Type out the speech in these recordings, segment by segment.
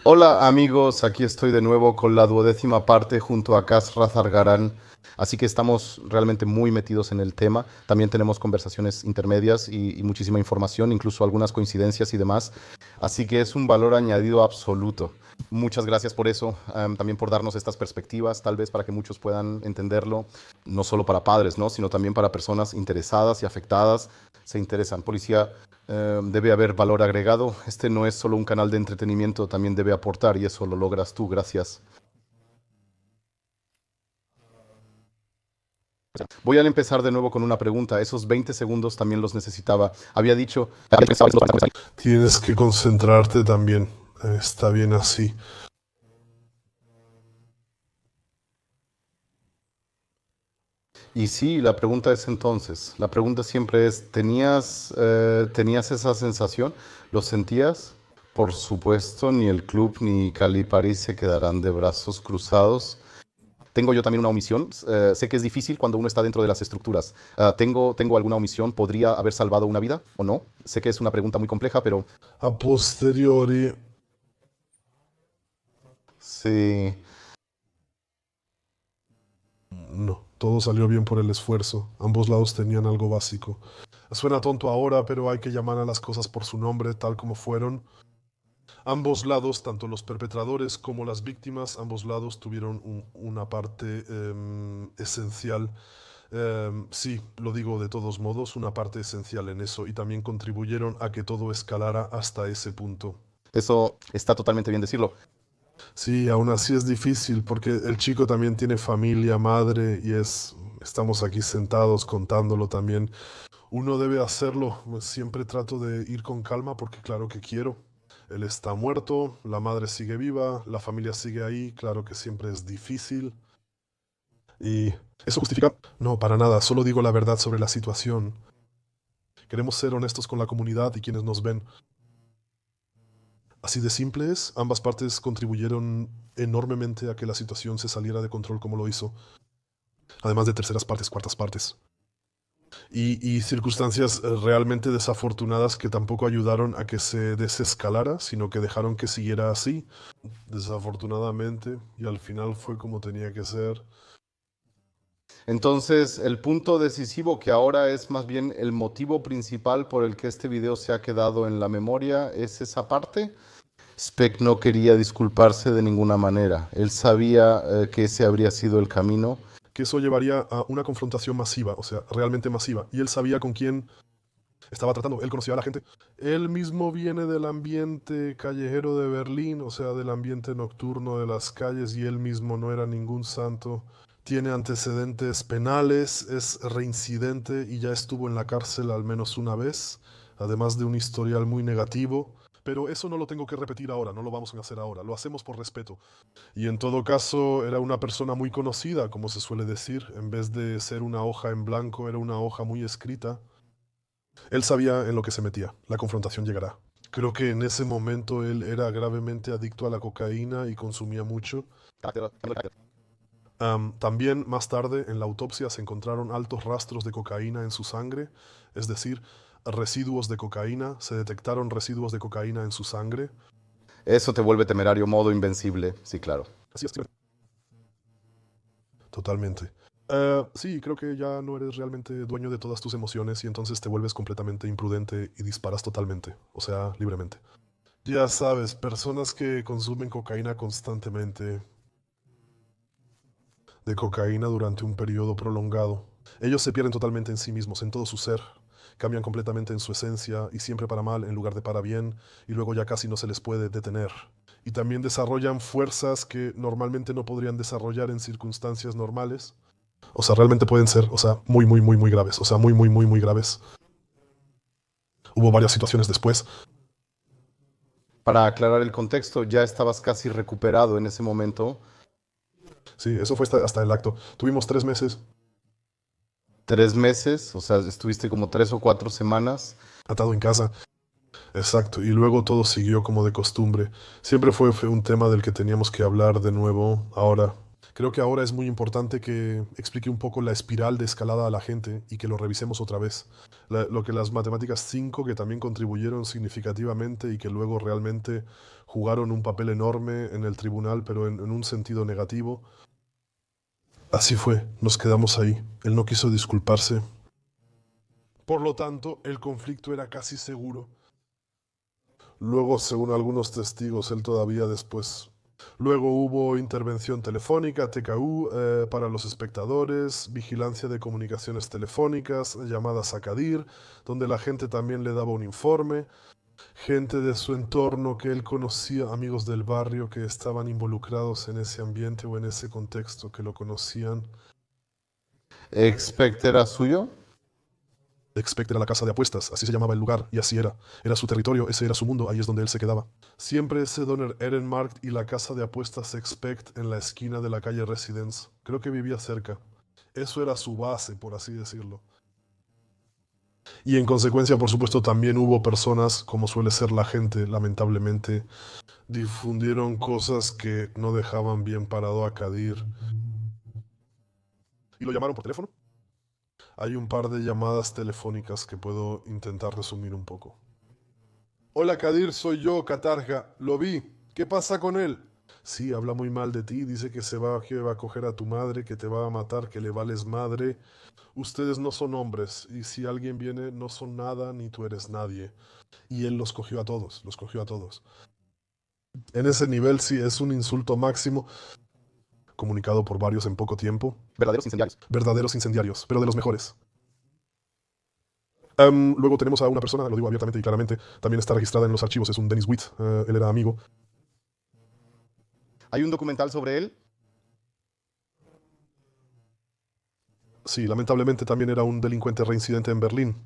Hola amigos, aquí estoy de nuevo con la 12ª parte junto a Kas Razargaran. Así que estamos realmente muy metidos en el tema. También tenemos conversaciones intermedias y muchísima información, incluso algunas coincidencias y demás. Así que es un valor añadido absoluto. Muchas gracias por eso, también por darnos estas perspectivas, tal vez para que muchos puedan entenderlo, no solo para padres, ¿no? Sino también para personas interesadas y afectadas. Se interesan. Policía, debe haber valor agregado. Este no es solo un canal de entretenimiento, también debe aportar y eso lo logras tú. Gracias. Voy a empezar de nuevo con una pregunta. Esos 20 segundos también los necesitaba. Había dicho... Tienes que concentrarte también. Está bien así. Y sí, la pregunta es entonces, la pregunta siempre es, ¿tenías esa sensación? ¿Lo sentías? Por supuesto, ni el club ni Cali París se quedarán de brazos cruzados. Tengo yo también una omisión. Sé que es difícil cuando uno está dentro de las estructuras. ¿Tengo alguna omisión? ¿Podría haber salvado una vida o no? Sé que es una pregunta muy compleja, pero A posteriori, sí. no. Todo salió bien por el esfuerzo. Ambos lados tenían algo básico. Suena tonto ahora, pero hay que llamar a las cosas por su nombre, tal como fueron. Ambos lados, tanto los perpetradores como las víctimas, ambos lados tuvieron una parte esencial. Sí, lo digo de todos modos, una parte esencial en eso y también contribuyeron a que todo escalara hasta ese punto. Eso está totalmente bien decirlo. Sí, aún así es difícil porque el chico también tiene familia, madre y estamos aquí sentados contándolo también. Uno debe hacerlo, siempre trato de ir con calma porque claro que quiero. Él está muerto, la madre sigue viva, la familia sigue ahí, claro que siempre es difícil. ¿Y eso justifica? No, para nada, solo digo la verdad sobre la situación. Queremos ser honestos con la comunidad y quienes nos ven. Así de simple es, ambas partes contribuyeron enormemente a que la situación se saliera de control como lo hizo, además de terceras partes, cuartas partes. Y circunstancias realmente desafortunadas que tampoco ayudaron a que se desescalara, sino que dejaron que siguiera así, desafortunadamente, y al final fue como tenía que ser. Entonces, el punto decisivo que ahora es más bien el motivo principal por el que este video se ha quedado en la memoria es esa parte. Speck no quería disculparse de ninguna manera. Él sabía que ese habría sido el camino. Que eso llevaría a una confrontación masiva, o sea, realmente masiva. Y él sabía con quién estaba tratando, él conocía a la gente. Él mismo viene del ambiente callejero de Berlín, o sea, del ambiente nocturno de las calles, y él mismo no era ningún santo. Tiene antecedentes penales, es reincidente y ya estuvo en la cárcel al menos una vez, además de un historial muy negativo. Pero eso no lo tengo que repetir ahora, no lo vamos a hacer ahora, lo hacemos por respeto. Y en todo caso era una persona muy conocida, como se suele decir, en vez de ser una hoja en blanco, era una hoja muy escrita. Él sabía en lo que se metía, la confrontación llegará. Creo que en ese momento él era gravemente adicto a la cocaína y consumía mucho. También más tarde en la autopsia se encontraron altos rastros de cocaína en su sangre, es decir, residuos de cocaína, se detectaron residuos de cocaína en su sangre. Eso te vuelve temerario, modo invencible. Sí, claro. Así es, totalmente. Sí, creo que ya no eres realmente dueño de todas tus emociones y entonces te vuelves completamente imprudente y disparas totalmente, o sea, libremente. Ya sabes, personas que consumen cocaína constantemente, de cocaína durante un periodo prolongado. Ellos se pierden totalmente en sí mismos, en todo su ser, cambian completamente en su esencia y siempre para mal en lugar de para bien, y luego ya casi no se les puede detener. Y también desarrollan fuerzas que normalmente no podrían desarrollar en circunstancias normales. O sea, realmente pueden ser, o sea, muy, muy, muy, muy graves. O sea, muy, muy, muy, muy graves. Hubo varias situaciones después. Para aclarar el contexto, ya estabas casi recuperado en ese momento. Sí, eso fue hasta el acto. Tuvimos 3 meses 3 meses, o sea, estuviste como 3 o 4 semanas. atado en casa. Exacto, y luego todo siguió como de costumbre. Siempre fue un tema del que teníamos que hablar de nuevo ahora. Creo que ahora es muy importante que explique un poco la espiral de escalada a la gente y que lo revisemos otra vez. Lo que las matemáticas 5 que también contribuyeron significativamente y que luego realmente jugaron un papel enorme en el tribunal, pero en un sentido negativo. Así fue, nos quedamos ahí. Él no quiso disculparse. Por lo tanto, el conflicto era casi seguro. Luego, según algunos testigos, él todavía después. Luego hubo intervención telefónica, TKU, para los espectadores, vigilancia de comunicaciones telefónicas, llamadas a Kadir, donde la gente también le daba un informe, gente de su entorno que él conocía, amigos del barrio que estaban involucrados en ese ambiente o en ese contexto, que lo conocían. ¿Expect era suyo? Expect era la casa de apuestas, así se llamaba el lugar, y así era. Era su territorio, ese era su mundo, ahí es donde él se quedaba. Siempre ese Donner Ehrenmarkt y la casa de apuestas Expect en la esquina de la calle Residence. Creo que vivía cerca. Eso era su base, por así decirlo. Y en consecuencia, por supuesto, también hubo personas, como suele ser la gente, lamentablemente, difundieron cosas que no dejaban bien parado a Kadir. Y lo llamaron por teléfono. Hay un par de llamadas telefónicas que puedo intentar resumir un poco. Hola Kadir, soy yo, Katarja. Lo vi. ¿Qué pasa con él? Sí, habla muy mal de ti, dice que va a coger a tu madre, que te va a matar, que le vales madre. Ustedes no son hombres, y si alguien viene, no son nada, ni tú eres nadie. Y él los cogió a todos, los cogió a todos. En ese nivel sí es un insulto máximo, comunicado por varios en poco tiempo. Verdaderos incendiarios. Verdaderos incendiarios, pero de los mejores. Luego tenemos a una persona, lo digo abiertamente y claramente, también está registrada en los archivos, es un Dennis Witt, él era amigo. ¿Hay un documental sobre él? Sí, lamentablemente también era un delincuente reincidente en Berlín.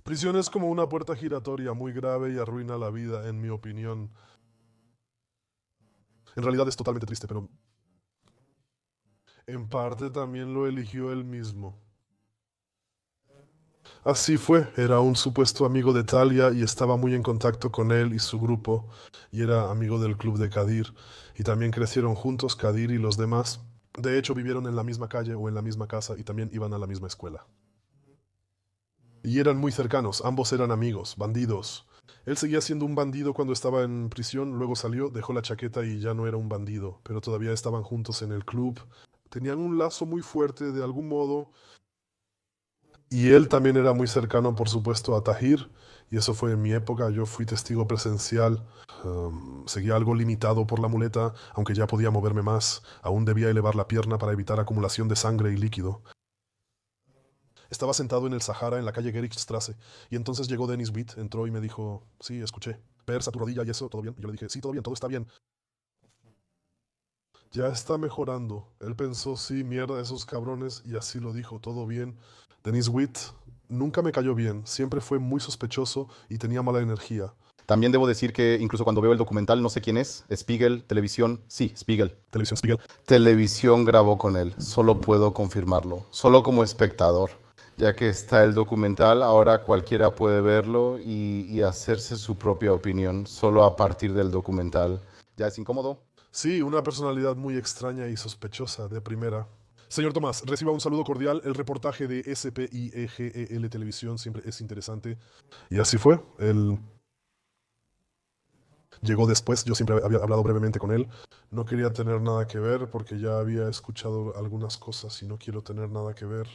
Prisión es como una puerta giratoria muy grave y arruina la vida, en mi opinión. En realidad es totalmente triste, pero en parte también lo eligió él mismo. Así fue, era un supuesto amigo de Talia y estaba muy en contacto con él y su grupo, y era amigo del club de Kadir, y también crecieron juntos Kadir y los demás. De hecho, vivieron en la misma calle o en la misma casa y también iban a la misma escuela. Y eran muy cercanos, ambos eran amigos, bandidos. Él seguía siendo un bandido cuando estaba en prisión, luego salió, dejó la chaqueta y ya no era un bandido, pero todavía estaban juntos en el club. Tenían un lazo muy fuerte de algún modo. Y él también era muy cercano, por supuesto, a Tahir, y eso fue en mi época, yo fui testigo presencial, seguía algo limitado por la muleta, aunque ya podía moverme más, aún debía elevar la pierna para evitar acumulación de sangre y líquido. Estaba sentado en el Sahara, en la calle Gerichtsstrasse, y entonces llegó Dennis Witt, entró y me dijo, sí, escuché, persa tu rodilla y eso, ¿todo bien? Y yo le dije, sí, todo bien, todo está bien. Ya está mejorando. Él pensó, sí, mierda, esos cabrones, y así lo dijo, todo bien. Dennis Witt nunca me cayó bien, siempre fue muy sospechoso y tenía mala energía. También debo decir que incluso cuando veo el documental, no sé quién es. Spiegel, televisión. Sí, Spiegel. Televisión Spiegel. Televisión grabó con él. Solo puedo confirmarlo. Solo como espectador. Ya que está el documental, ahora cualquiera puede verlo y hacerse su propia opinión. Solo a partir del documental. ¿Ya es incómodo? Sí, una personalidad muy extraña y sospechosa de primera. Señor Tomás, reciba un saludo cordial. El reportaje de SPIEGEL Televisión siempre es interesante. Y así fue. Él llegó después, yo siempre había hablado brevemente con él. No quería tener nada que ver porque ya había escuchado algunas cosas y no quiero tener nada que ver.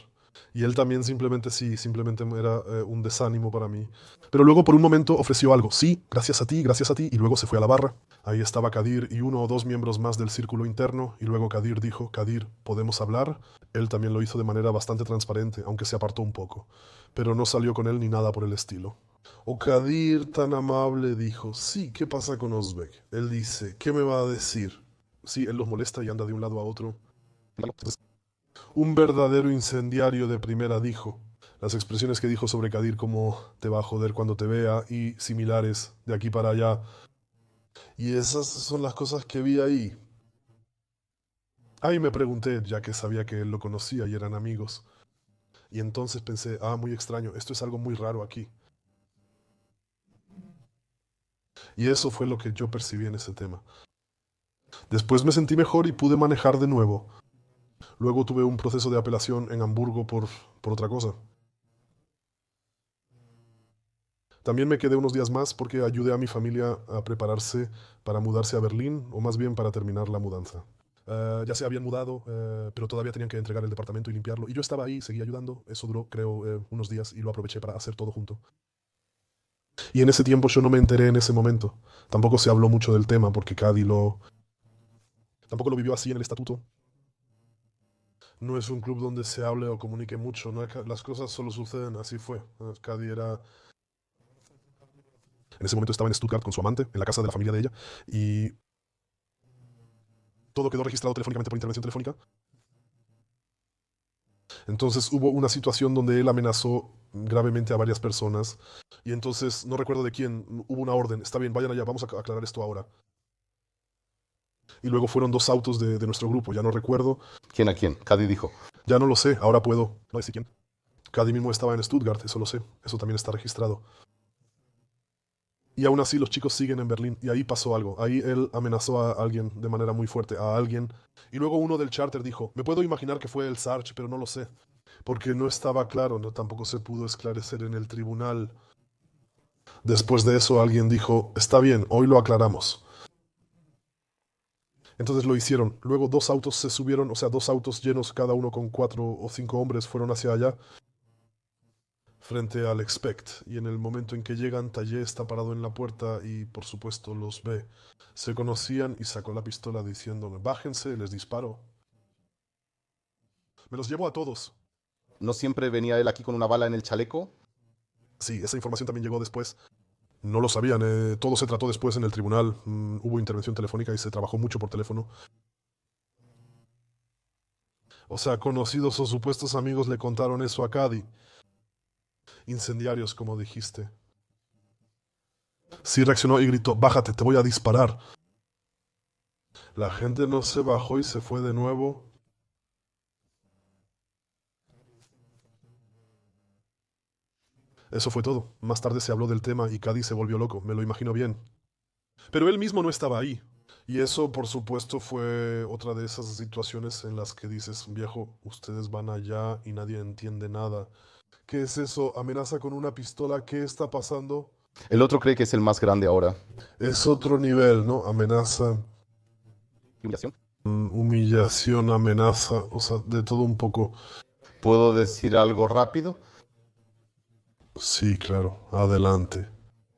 Y él también simplemente sí, simplemente era un desánimo para mí. Pero luego por un momento ofreció algo. Sí, gracias a ti, y luego se fue a la barra. Ahí estaba Kadir y uno o dos miembros más del círculo interno, y luego Kadir dijo, Kadir, ¿podemos hablar? Él también lo hizo de manera bastante transparente, aunque se apartó un poco. Pero no salió con él ni nada por el estilo. O Kadir, tan amable, dijo, sí, ¿qué pasa con Osbeck? Él dice, ¿qué me va a decir? Sí, él los molesta y anda de un lado a otro. Un verdadero incendiario de primera dijo. Las expresiones que dijo sobre Kadir como te va a joder cuando te vea y similares de aquí para allá. Y esas son las cosas que vi ahí. Ahí me pregunté, ya que sabía que él lo conocía y eran amigos. Y entonces pensé, muy extraño, esto es algo muy raro aquí. Y eso fue lo que yo percibí en ese tema. Después me sentí mejor y pude manejar de nuevo. Luego tuve un proceso de apelación en Hamburgo por otra cosa. También me quedé unos días más porque ayudé a mi familia a prepararse para mudarse a Berlín, o más bien para terminar la mudanza. Ya se habían mudado, pero todavía tenían que entregar el departamento y limpiarlo. Y yo estaba ahí, seguí ayudando. Eso duró, creo, unos días y lo aproveché para hacer todo junto. Y en ese tiempo yo no me enteré en ese momento. Tampoco se habló mucho del tema porque tampoco lo vivió así en el estatuto. No es un club donde se hable o comunique mucho. No es las cosas solo suceden, así fue. Cady era... En ese momento estaba en Stuttgart con su amante, en la casa de la familia de ella, y todo quedó registrado telefónicamente por intervención telefónica. Entonces hubo una situación donde él amenazó gravemente a varias personas, y entonces no recuerdo de quién, hubo una orden, está bien, vayan allá, vamos a aclarar esto ahora. Y luego fueron dos autos de nuestro grupo, ya no recuerdo, ¿Quién a quién? Cady dijo. ya no lo sé, ahora puedo, no decir quién. Cady mismo estaba en Stuttgart, eso lo sé, eso también está registrado. Y aún así los chicos siguen en Berlín, y ahí pasó algo, ahí él amenazó a alguien de manera muy fuerte, a alguien, y luego uno del charter dijo, me puedo imaginar que fue el Sarge, pero no lo sé, porque no estaba claro, no tampoco se pudo esclarecer en el tribunal. Después de eso alguien dijo, está bien, hoy lo aclaramos. Entonces lo hicieron. Luego dos autos se subieron, o sea, dos autos llenos, cada uno con 4 o 5 hombres, fueron hacia allá, frente al Expect. Y en el momento en que llegan, Taller está parado en la puerta y, por supuesto, los ve. Se conocían y sacó la pistola diciéndome, bájense, les disparo. Me los llevo a todos. ¿No siempre venía él aquí con una bala en el chaleco? Sí, esa información también llegó después. No lo sabían, todo se trató después en el tribunal. Hubo intervención telefónica y se trabajó mucho por teléfono. O sea, conocidos o supuestos amigos le contaron eso a Cady. Incendiarios, como dijiste. Sí reaccionó y gritó, bájate, te voy a disparar. La gente no se bajó y se fue de nuevo. Eso fue todo. Más tarde se habló del tema y Cady se volvió loco, me lo imagino bien. Pero él mismo no estaba ahí. Y eso, por supuesto, fue otra de esas situaciones en las que dices, viejo, ustedes van allá y nadie entiende nada. ¿Qué es eso? ¿Amenaza con una pistola? ¿Qué está pasando? El otro cree que es el más grande ahora. Es otro nivel, ¿no? Amenaza, ¿Humillación? humillación, amenaza, o sea, de todo un poco. ¿Puedo decir algo rápido? Sí, claro, adelante.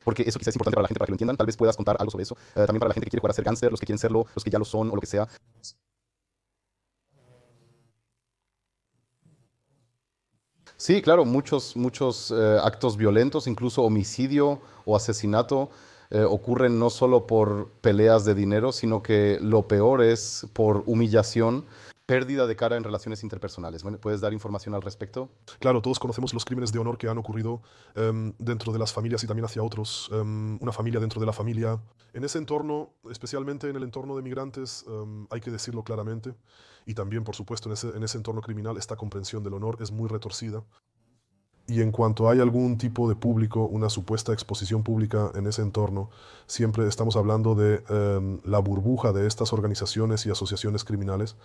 Porque eso quizás es importante para la gente, para que lo entiendan. Tal vez puedas contar algo sobre eso. También para la gente que quiere jugar a ser gánster, los que quieren serlo, los que ya lo son o lo que sea. Sí, claro, muchos actos violentos, incluso homicidio o asesinato, ocurren no solo por peleas de dinero, sino que lo peor es por humillación, pérdida de cara en relaciones interpersonales. Bueno, ¿puedes dar información al respecto? Claro, todos conocemos los crímenes de honor que han ocurrido dentro de las familias y también hacia otros. Una familia dentro de la familia. En ese entorno, especialmente en el entorno de migrantes, hay que decirlo claramente. Y también, por supuesto, en ese entorno criminal, esta comprensión del honor es muy retorcida. Y en cuanto hay algún tipo de público, una supuesta exposición pública en ese entorno, siempre estamos hablando de la burbuja de estas organizaciones y asociaciones criminales.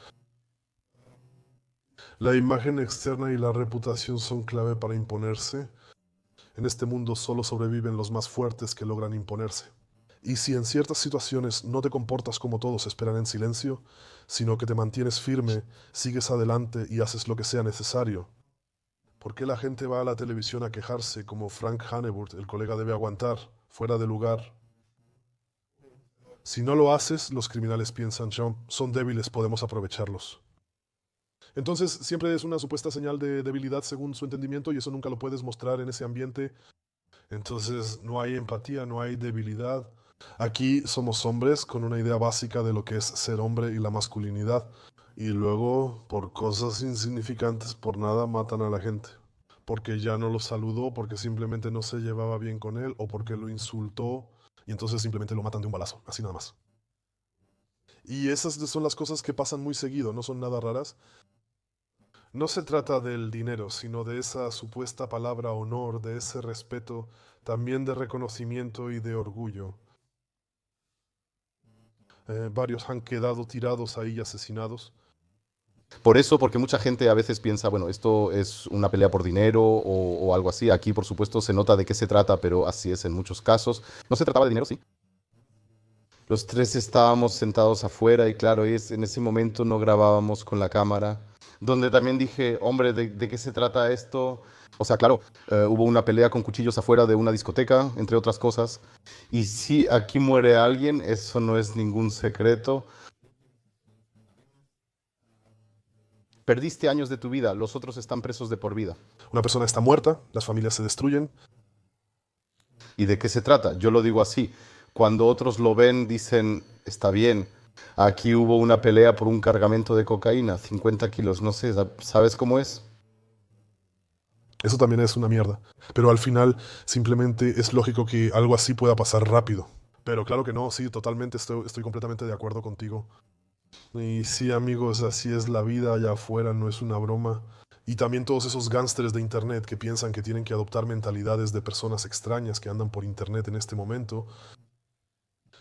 La imagen externa y la reputación son clave para imponerse. En este mundo solo sobreviven los más fuertes que logran imponerse. Y si en ciertas situaciones no te comportas como todos esperan en silencio, sino que te mantienes firme, sigues adelante y haces lo que sea necesario. ¿Por qué la gente va a la televisión a quejarse como Frank Hanneburt, el colega debe aguantar, fuera de lugar? Si no lo haces, los criminales piensan, son débiles, podemos aprovecharlos. Entonces siempre es una supuesta señal de debilidad según su entendimiento y eso nunca lo puedes mostrar en ese ambiente. Entonces no hay empatía, no hay debilidad. Aquí somos hombres con una idea básica de lo que es ser hombre y la masculinidad. Y luego, por cosas insignificantes, por nada, matan a la gente. Porque ya no lo saludó, porque simplemente no se llevaba bien con él o porque lo insultó y entonces simplemente lo matan de un balazo, así nada más. Y esas son las cosas que pasan muy seguido, no son nada raras. No se trata del dinero, sino de esa supuesta palabra honor, de ese respeto, también de reconocimiento y de orgullo. Varios han quedado tirados ahí y asesinados. Por eso, porque mucha gente a veces piensa, bueno, esto es una pelea por dinero o algo así. Aquí, por supuesto, se nota de qué se trata, pero así es en muchos casos. No se trataba de dinero, sí. Los tres estábamos sentados afuera y claro, en ese momento no grabábamos con la cámara, donde también dije, hombre, ¿de qué se trata esto? O sea, claro, hubo una pelea con cuchillos afuera de una discoteca, entre otras cosas. Y si aquí muere alguien, eso no es ningún secreto. Perdiste años de tu vida, los otros están presos de por vida. Una persona está muerta, las familias se destruyen. ¿Y de qué se trata? Yo lo digo así. Cuando otros lo ven, dicen, está bien, aquí hubo una pelea por un cargamento de cocaína, 50 kilos, no sé, ¿sabes cómo es? Eso también es una mierda. Pero al final simplemente es lógico que algo así pueda pasar rápido. Pero claro que no, sí, totalmente estoy completamente de acuerdo contigo. Y sí, amigos, así es la vida allá afuera, no es una broma. Y también todos esos gángsters de internet que piensan que tienen que adoptar mentalidades de personas extrañas que andan por internet en este momento.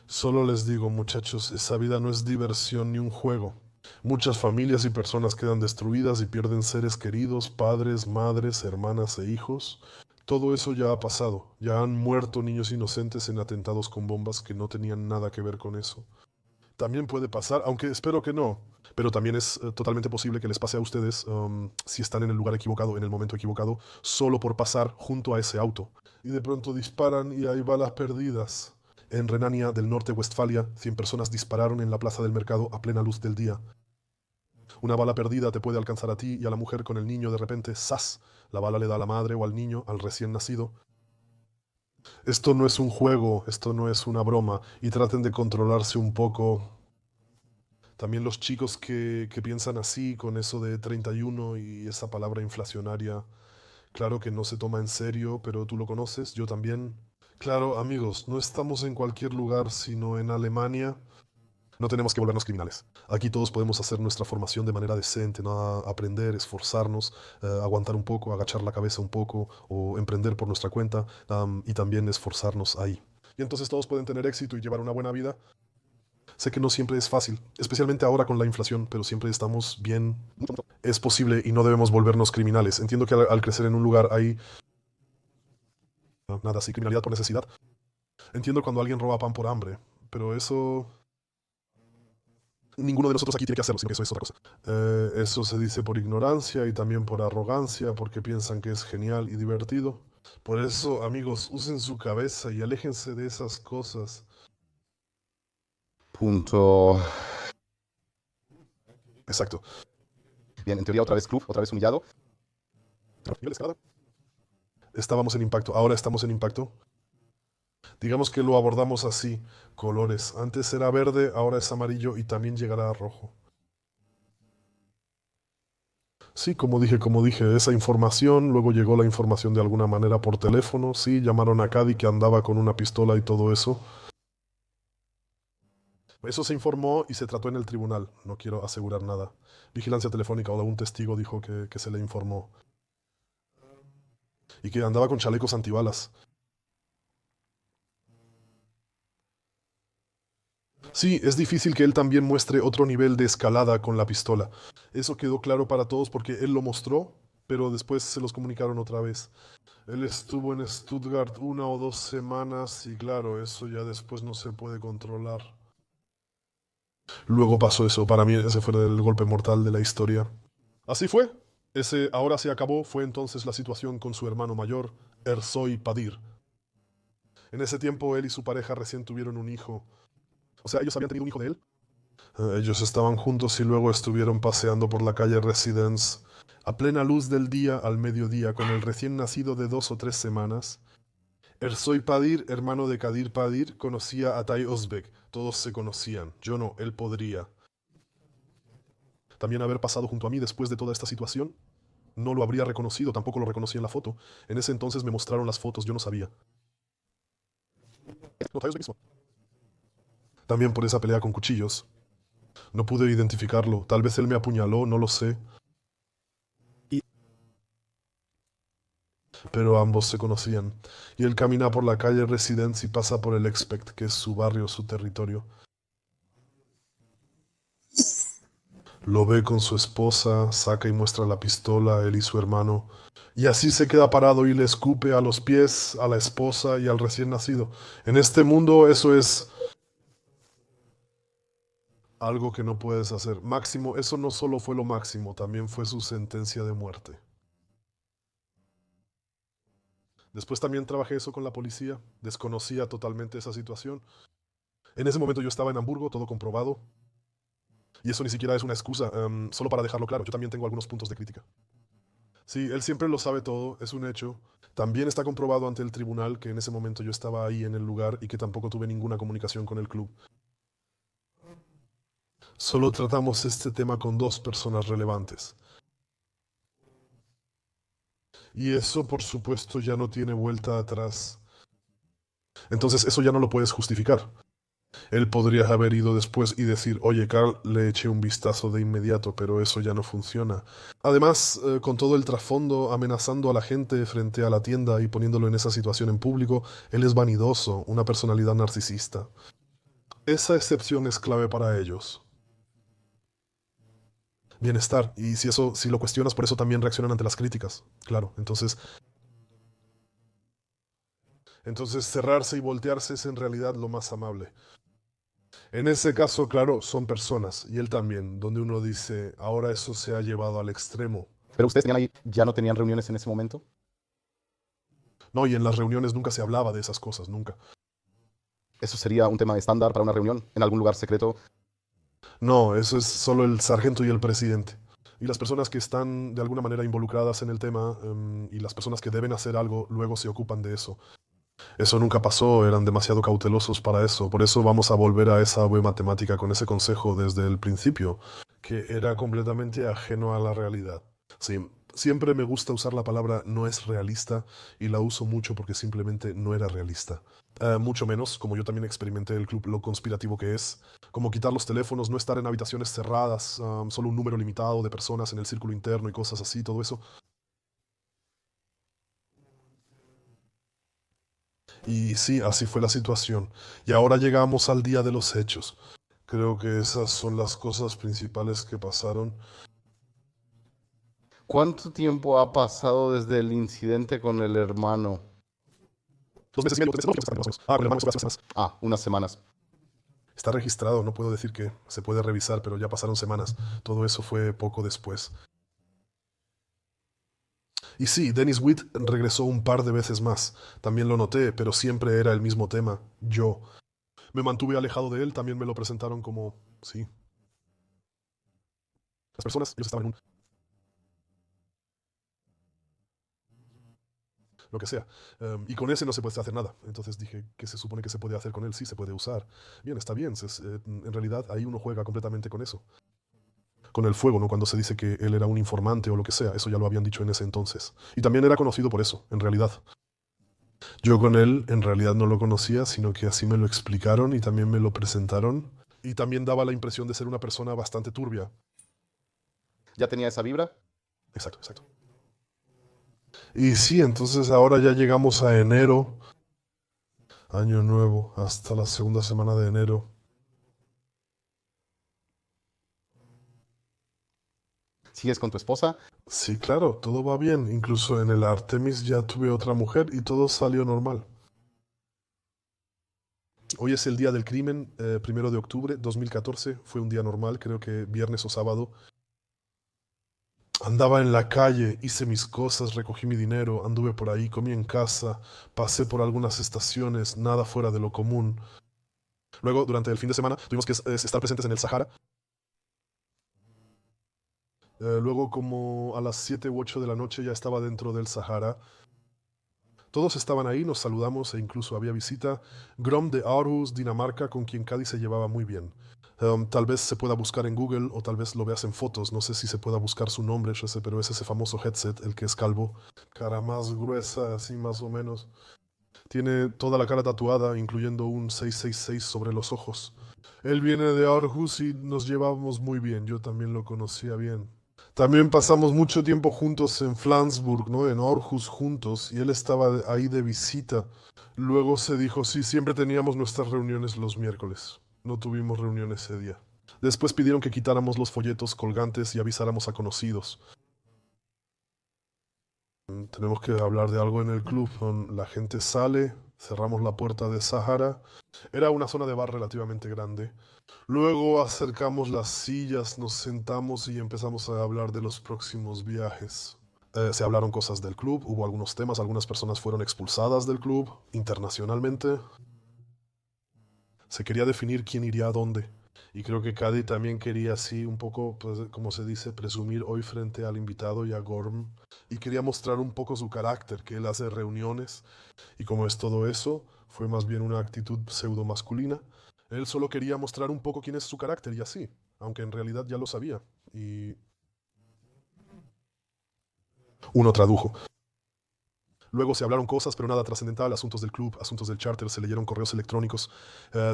Solo les digo, muchachos, esa vida no es diversión ni un juego. Muchas familias y personas quedan destruidas y pierden seres queridos, padres, madres, hermanas e hijos. Todo eso ya ha pasado. Ya han muerto niños inocentes en atentados con bombas que no tenían nada que ver con eso. También puede pasar, aunque espero que no, pero también es totalmente posible que les pase a ustedes si están en el lugar equivocado, en el momento equivocado, solo por pasar junto a ese auto. Y de pronto disparan y hay balas perdidas. En Renania del Norte-Westfalia, 100 personas dispararon en la plaza del mercado a plena luz del día. Una bala perdida te puede alcanzar a ti y a la mujer con el niño de repente, ¡zas! La bala le da a la madre o al niño, al recién nacido. Esto no es un juego, esto no es una broma, y traten de controlarse un poco. También los chicos que piensan así, con eso de 31 y esa palabra inflacionaria, claro que no se toma en serio, pero tú lo conoces, yo también. Claro, amigos, no estamos en cualquier lugar, sino en Alemania. No tenemos que volvernos criminales. Aquí todos podemos hacer nuestra formación de manera decente, ¿no? Aprender, esforzarnos, aguantar un poco, agachar la cabeza un poco o emprender por nuestra cuenta, y también esforzarnos ahí. Y entonces todos pueden tener éxito y llevar una buena vida. Sé que no siempre es fácil, especialmente ahora con la inflación, pero siempre estamos bien. Es posible y no debemos volvernos criminales. Entiendo que al crecer en un lugar hay nada así, criminalidad por necesidad. Entiendo cuando alguien roba pan por hambre, pero eso ninguno de nosotros aquí tiene que hacerlo, sino que eso es otra cosa. Eso se dice por ignorancia y también por arrogancia, porque piensan que es genial y divertido. Por eso, amigos, usen su cabeza y aléjense de esas cosas. Punto. Exacto. Bien, en teoría otra vez club, otra vez humillado. Nivel escalada. Estábamos en impacto, ahora estamos en impacto. Digamos que lo abordamos así, colores. Antes era verde, ahora es amarillo y también llegará a rojo. Sí, como dije, esa información, luego llegó la información de alguna manera por teléfono, sí, llamaron a Cady que andaba con una pistola y todo eso. Eso se informó y se trató en el tribunal, no quiero asegurar nada. Vigilancia telefónica o algún testigo dijo que se le informó. Y que andaba con chalecos antibalas. Sí, es difícil que él también muestre otro nivel de escalada con la pistola. Eso quedó claro para todos porque él lo mostró, pero después se los comunicaron otra vez. Él estuvo en Stuttgart 1 o 2 semanas y claro, eso ya después no se puede controlar. Luego pasó eso, para mí ese fue el golpe mortal de la historia. Así fue. Ese ahora se acabó fue entonces la situación con su hermano mayor, Ersoy Padir. En ese tiempo él y su pareja recién tuvieron un hijo. O sea, ellos habían tenido un hijo de él. Ellos estaban juntos y luego estuvieron paseando por la calle Residence a plena luz del día al mediodía con el recién nacido de 2 o 3 semanas. Ersoy Padir, hermano de Kadir Padir, conocía a Tai Özbek. Todos se conocían. Yo no, él podría. También haber pasado junto a mí después de toda esta situación. No lo habría reconocido, tampoco lo reconocí en la foto. En ese entonces me mostraron las fotos, yo no sabía. No, Tai Özbek mismo. También por esa pelea con cuchillos. No pude identificarlo. Tal vez él me apuñaló, no lo sé. Pero ambos se conocían. Y él camina por la calle Residence y pasa por el Expect, que es su barrio, su territorio. Lo ve con su esposa, saca y muestra la pistola, él y su hermano. Y así se queda parado y le escupe a los pies a la esposa y al recién nacido. En este mundo eso es algo que no puedes hacer. Máximo, eso no solo fue lo máximo, también fue su sentencia de muerte. Después también trabajé eso con la policía, desconocía totalmente esa situación. En ese momento yo estaba en Hamburgo, todo comprobado, y eso ni siquiera es una excusa, solo para dejarlo claro, yo también tengo algunos puntos de crítica. Sí, él siempre lo sabe todo, es un hecho. También está comprobado ante el tribunal que en ese momento yo estaba ahí en el lugar y que tampoco tuve ninguna comunicación con el club. Solo tratamos este tema con dos personas relevantes. Y eso, por supuesto, ya no tiene vuelta atrás. Entonces, eso ya no lo puedes justificar. Él podría haber ido después y decir, oye, Carl, le eché un vistazo de inmediato, pero eso ya no funciona. Además, con todo el trasfondo amenazando a la gente frente a la tienda y poniéndolo en esa situación en público, él es vanidoso, una personalidad narcisista. Esa excepción es clave para ellos. Bienestar. Y si eso, si lo cuestionas, por eso también reaccionan ante las críticas. Claro. Entonces cerrarse y voltearse es en realidad lo más amable. En ese caso, claro, son personas, y él también, donde uno dice, ahora eso se ha llevado al extremo. Pero ustedes tenían ahí, ya no tenían reuniones en ese momento. No, y en las reuniones nunca se hablaba de esas cosas, nunca. Eso sería un tema estándar para una reunión en algún lugar secreto. No, eso es solo el sargento y el presidente. Y las personas que están de alguna manera involucradas en el tema, y las personas que deben hacer algo, luego se ocupan de eso. Eso nunca pasó, eran demasiado cautelosos para eso. Por eso vamos a volver a esa web matemática con ese consejo desde el principio, que era completamente ajeno a la realidad. Sí, siempre me gusta usar la palabra no es realista y la uso mucho porque simplemente no era realista. Mucho menos, como yo también experimenté el club, lo conspirativo que es, como quitar los teléfonos, no estar en habitaciones cerradas, solo un número limitado de personas en el círculo interno y cosas así, todo eso. Y sí, así fue la situación. Y ahora llegamos al día de los hechos. Creo que esas son las cosas principales que pasaron. ¿Cuánto tiempo ha pasado desde el incidente con el hermano? 2 meses y medio, 3 meses, no, más o menos. Con el hermano fue hace 2 semanas. Ah, unas semanas. Está registrado, no puedo decir que se puede revisar, pero ya pasaron semanas. Todo eso fue poco después. Y sí, Dennis Witt regresó un par de veces más. También lo noté, pero siempre era el mismo tema. Yo. Me mantuve alejado de él, también me lo presentaron como... Sí. Las personas, ellos estaban en un... Lo que sea. Y con ese no se puede hacer nada. Entonces dije, ¿qué se supone que se puede hacer con él? Sí, se puede usar. Bien, está bien. En realidad ahí uno juega completamente con eso. Con el fuego, ¿no? Cuando se dice que él era un informante o lo que sea. Eso ya lo habían dicho en ese entonces. Y también era conocido por eso, en realidad. Yo con él en realidad no lo conocía, sino que así me lo explicaron y también me lo presentaron. Y también daba la impresión de ser una persona bastante turbia. ¿Ya tenía esa vibra? Exacto, exacto. Y sí, entonces ahora ya llegamos a enero, año nuevo, hasta la segunda semana de enero. ¿Sigues con tu esposa? Sí, claro, todo va bien. Incluso en el Artemis ya tuve otra mujer y todo salió normal. Hoy es el día del crimen, 1 de octubre 2014. Fue un día normal, creo que viernes o sábado. Andaba en la calle, hice mis cosas, recogí mi dinero, anduve por ahí, comí en casa, pasé por algunas estaciones, nada fuera de lo común. Luego, durante el fin de semana, tuvimos que estar presentes en el Sahara. Luego, como a las 7 u 8 de la noche, ya estaba dentro del Sahara. Todos estaban ahí, nos saludamos e incluso había visita. Grom de Aarhus, Dinamarca, con quien Cádiz se llevaba muy bien. Tal vez se pueda buscar en Google o tal vez lo veas en fotos. No sé si se pueda buscar su nombre, yo sé, pero es ese famoso headset, el que es calvo. Cara más gruesa, así más o menos. Tiene toda la cara tatuada, incluyendo un 666 sobre los ojos. Él viene de Aarhus y nos llevábamos muy bien. Yo también lo conocía bien. También pasamos mucho tiempo juntos en Flensburg, ¿no? En Aarhus juntos, y él estaba ahí de visita. Luego se dijo, sí, siempre teníamos nuestras reuniones los miércoles. No tuvimos reunión ese día. Después pidieron que quitáramos los folletos colgantes y avisáramos a conocidos. Tenemos que hablar de algo en el club. La gente sale, cerramos la puerta de Sahara. Era una zona de bar relativamente grande. Luego acercamos las sillas, nos sentamos y empezamos a hablar de los próximos viajes. Se hablaron cosas del club, hubo algunos temas, algunas personas fueron expulsadas del club internacionalmente. Se quería definir quién iría a dónde. Y creo que Cady también quería así un poco, pues, como se dice, presumir hoy frente al invitado y a Gorm. Y quería mostrar un poco su carácter, que él hace reuniones. Y como es todo eso, fue más bien una actitud pseudo masculina. Él solo quería mostrar un poco quién es su carácter y así, aunque en realidad ya lo sabía. Y uno tradujo. Luego se hablaron cosas, pero nada trascendental, asuntos del club, asuntos del charter, se leyeron correos electrónicos,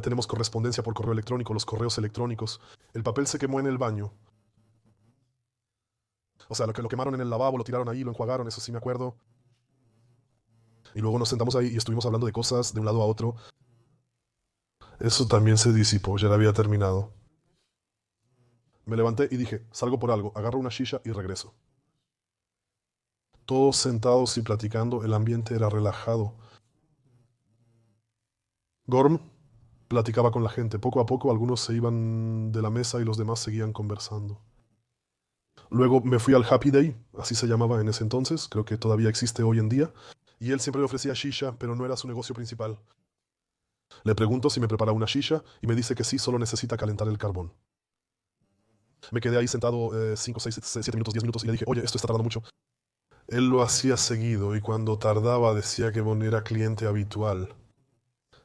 tenemos correspondencia por correo electrónico, los correos electrónicos, el papel se quemó en el baño. O sea, lo quemaron en el lavabo, lo tiraron ahí, lo enjuagaron, eso sí me acuerdo. Y luego nos sentamos ahí y estuvimos hablando de cosas de un lado a otro. Eso también se disipó, ya había terminado. Me levanté y dije, salgo por algo, agarro una shisha y regreso. Todos sentados y platicando, el ambiente era relajado. Gorm platicaba con la gente. Poco a poco algunos se iban de la mesa y los demás seguían conversando. Luego me fui al Happy Day, así se llamaba en ese entonces, creo que todavía existe hoy en día, y él siempre me ofrecía shisha, pero no era su negocio principal. Le pregunto si me prepara una shisha y me dice que sí, solo necesita calentar el carbón. Me quedé ahí sentado 5, 6, 7 minutos, 10 minutos y le dije, oye, esto está tardando mucho. Él lo hacía seguido y cuando tardaba decía que Bon era cliente habitual.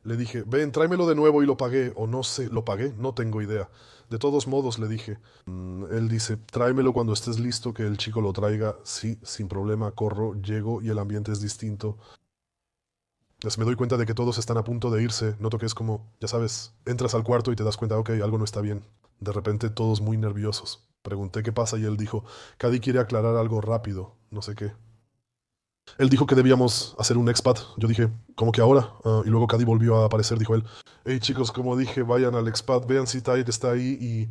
Le dije, ven, tráemelo de nuevo y lo pagué, o no sé, ¿lo pagué? No tengo idea. De todos modos, le dije. Él dice, tráemelo cuando estés listo, que el chico lo traiga. Sí, sin problema, corro, llego y el ambiente es distinto. Pues me doy cuenta de que todos están a punto de irse. Noto que es como, ya sabes, entras al cuarto y te das cuenta, ok, algo no está bien. De repente todos muy nerviosos. Pregunté qué pasa y él dijo, Cady quiere aclarar algo rápido, no sé qué. Él dijo que debíamos hacer un expat. Yo dije, ¿cómo que ahora? Y luego Cady volvió a aparecer, dijo él. Hey chicos, como dije, vayan al expat, vean si Tide está ahí y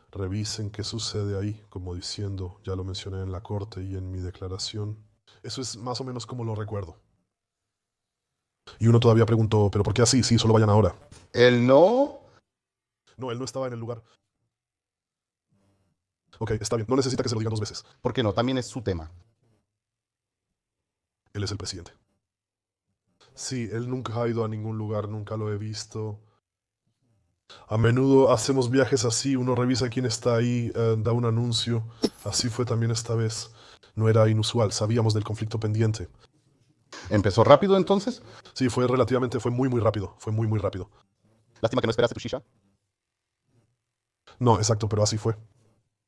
revisen qué sucede ahí, como diciendo, ya lo mencioné en la corte y en mi declaración. Eso es más o menos como lo recuerdo. Y uno todavía preguntó, ¿pero por qué así? Sí, solo vayan ahora. Él no. No, él no estaba en el lugar. Ok, está bien, no necesita que se lo digan 2 veces. ¿Por qué no? También es su tema. Él es el presidente. Sí, él nunca ha ido a ningún lugar, nunca lo he visto. A menudo hacemos viajes así, uno revisa quién está ahí, da un anuncio. Así fue también esta vez. No era inusual, sabíamos del conflicto pendiente. ¿Empezó rápido entonces? Sí, fue muy muy rápido, fue muy muy rápido. Lástima que no esperaste tu shisha. No, exacto, pero así fue.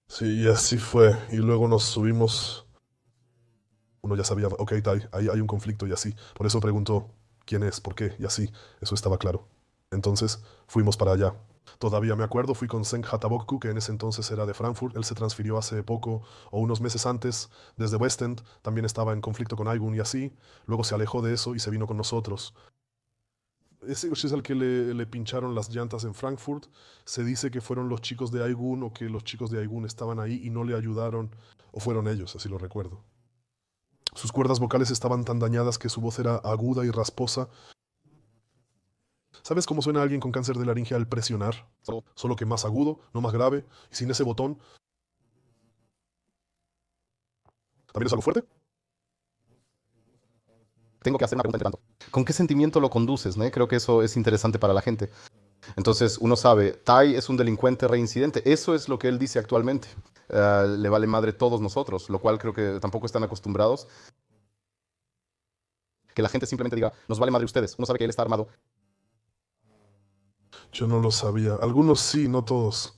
Sí, y así fue. Y luego nos subimos. Uno ya sabía, ok, ahí hay un conflicto y así. Por eso preguntó quién es, por qué, y así. Eso estaba claro. Entonces fuimos para allá. Todavía me acuerdo, fui con Sen Hatabokku, que en ese entonces era de Frankfurt. Él se transfirió hace poco o unos meses antes desde West End. También estaba en conflicto con Aigun y así. Luego se alejó de eso y se vino con nosotros. Ese es al que le pincharon las llantas en Frankfurt. Se dice que fueron los chicos de Aigun o que los chicos de Aigun estaban ahí y no le ayudaron. O fueron ellos, así lo recuerdo. Sus cuerdas vocales estaban tan dañadas que su voz era aguda y rasposa. ¿Sabes cómo suena alguien con cáncer de laringe al presionar? Solo Solo que más agudo, no más grave, y sin ese botón. ¿También es algo fuerte? tengo que hacer una pregunta entre tanto. ¿Con qué sentimiento lo conduces? ¿No? Creo que eso es interesante para la gente. Entonces uno sabe, Tai es un delincuente reincidente. Eso es lo que él dice actualmente. Le vale madre todos nosotros, lo cual creo que tampoco están acostumbrados. Que la gente simplemente diga, nos vale madre ustedes. Uno sabe que él está armado. Yo no lo sabía. Algunos sí, no todos.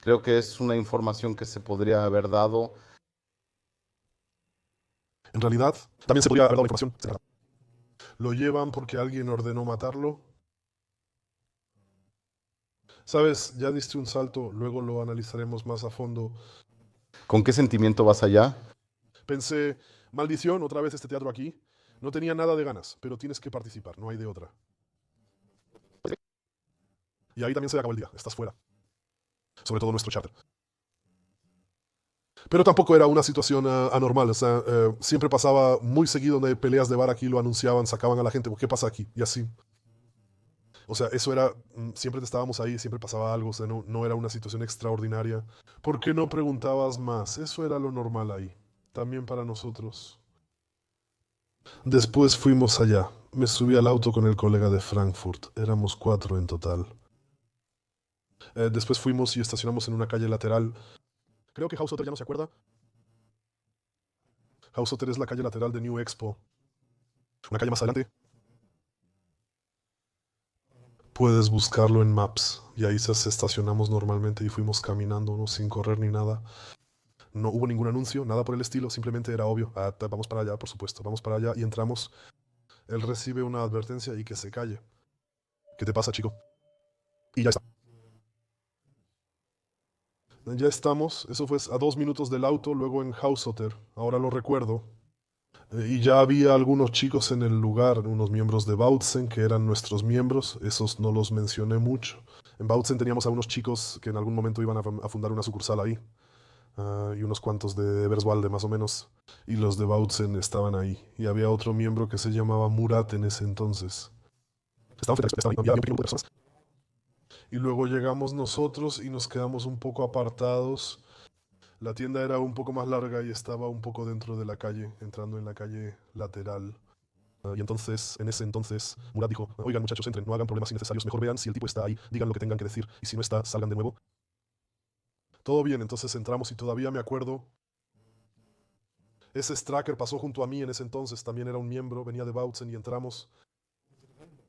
Creo que es una información que se podría haber dado. En realidad, también se podría haber dado la información. ¿Lo llevan porque alguien ordenó matarlo? Sabes, ya diste un salto, luego lo analizaremos más a fondo. ¿Con qué sentimiento vas allá? Pensé, maldición, otra vez este teatro aquí. No tenía nada de ganas, pero tienes que participar, no hay de otra. Y ahí también se acabó el día, estás fuera. Sobre todo nuestro charter. Pero tampoco era una situación anormal, o sea, siempre pasaba muy seguido de peleas de bar aquí, lo anunciaban, sacaban a la gente, ¿qué pasa aquí? Y así. O sea, eso era, siempre estábamos ahí, siempre pasaba algo, o sea, no era una situación extraordinaria. ¿Por qué no preguntabas más? Eso era lo normal ahí, también para nosotros. Después fuimos allá. Me subí al auto con el colega de Frankfurt. Éramos 4 en total. Después fuimos y estacionamos en una calle lateral. Creo que House Hotel ya no se acuerda. House Hotel es la calle lateral de New Expo. Una calle más adelante. Puedes buscarlo en Maps. Y ahí se estacionamos normalmente y fuimos caminando, ¿no? Sin correr ni nada. No hubo ningún anuncio, nada por el estilo. Simplemente era obvio. Vamos para allá, por supuesto. Vamos para allá y entramos. Él recibe una advertencia y que se calle. ¿Qué te pasa, chico? Y ya está. Ya estamos, eso fue a 2 minutos del auto, luego en Hausoter, ahora lo recuerdo. Y ya había algunos chicos en el lugar, unos miembros de Bautzen que eran nuestros miembros, esos no los mencioné mucho. En Bautzen teníamos a unos chicos que en algún momento iban a fundar una sucursal ahí, y unos cuantos de Eberswalde más o menos, y los de Bautzen estaban ahí. Y había otro miembro que se llamaba Murat en ese entonces. Estaban ahí, había un pequeño grupo de personas. Y luego llegamos nosotros y nos quedamos un poco apartados. La tienda era un poco más larga y estaba un poco dentro de la calle, entrando en la calle lateral. Y entonces, en ese entonces, Murat dijo, oigan muchachos, entren, no hagan problemas innecesarios, mejor vean si el tipo está ahí, digan lo que tengan que decir, y si no está, salgan de nuevo. Todo bien, entonces entramos y todavía me acuerdo, ese Stracker pasó junto a mí en ese entonces, también era un miembro, venía de Bautzen y entramos.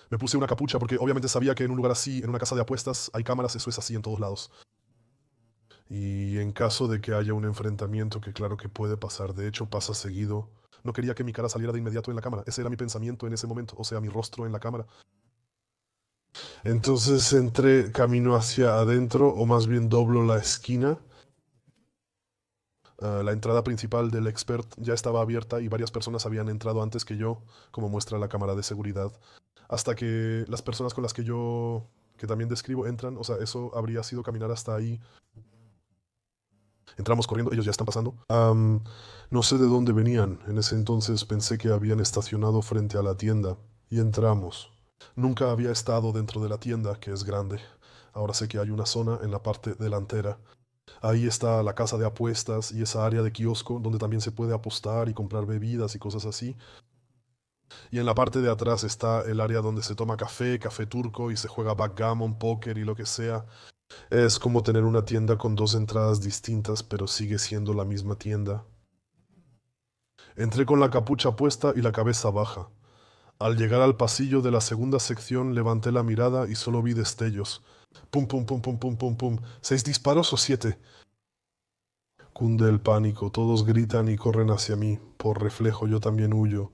Me puse una capucha porque obviamente sabía que en un lugar así, en una casa de apuestas, hay cámaras, eso es así en todos lados. Y en caso de que haya un enfrentamiento, que claro que puede pasar, de hecho pasa seguido, no quería que mi cara saliera de inmediato en la cámara, ese era mi pensamiento en ese momento, o sea, mi rostro en la cámara. Entonces entré camino hacia adentro, o más bien doblo la esquina. La entrada principal del expert ya estaba abierta y varias personas habían entrado antes que yo, como muestra la cámara de seguridad. Hasta que las personas con las que también describo, entran, o sea, eso habría sido caminar hasta ahí. Entramos corriendo, ellos ya están pasando. No sé de dónde venían. En ese entonces pensé que habían estacionado frente a la tienda. Y entramos. Nunca había estado dentro de la tienda, que es grande. Ahora sé que hay una zona en la parte delantera. Ahí está la casa de apuestas y esa área de kiosco donde también se puede apostar y comprar bebidas y cosas así. Y en la parte de atrás está el área donde se toma café, café turco y se juega backgammon, póker y lo que sea. Es como tener una tienda con dos entradas distintas, pero sigue siendo la misma tienda. Entré con la capucha puesta y la cabeza baja. Al llegar al pasillo de la segunda sección levanté la mirada y solo vi destellos. Pum, pum, pum, pum, pum, pum, pum. ¿6 disparos o 7? Cunde el pánico, todos gritan y corren hacia mí. Por reflejo yo también huyo.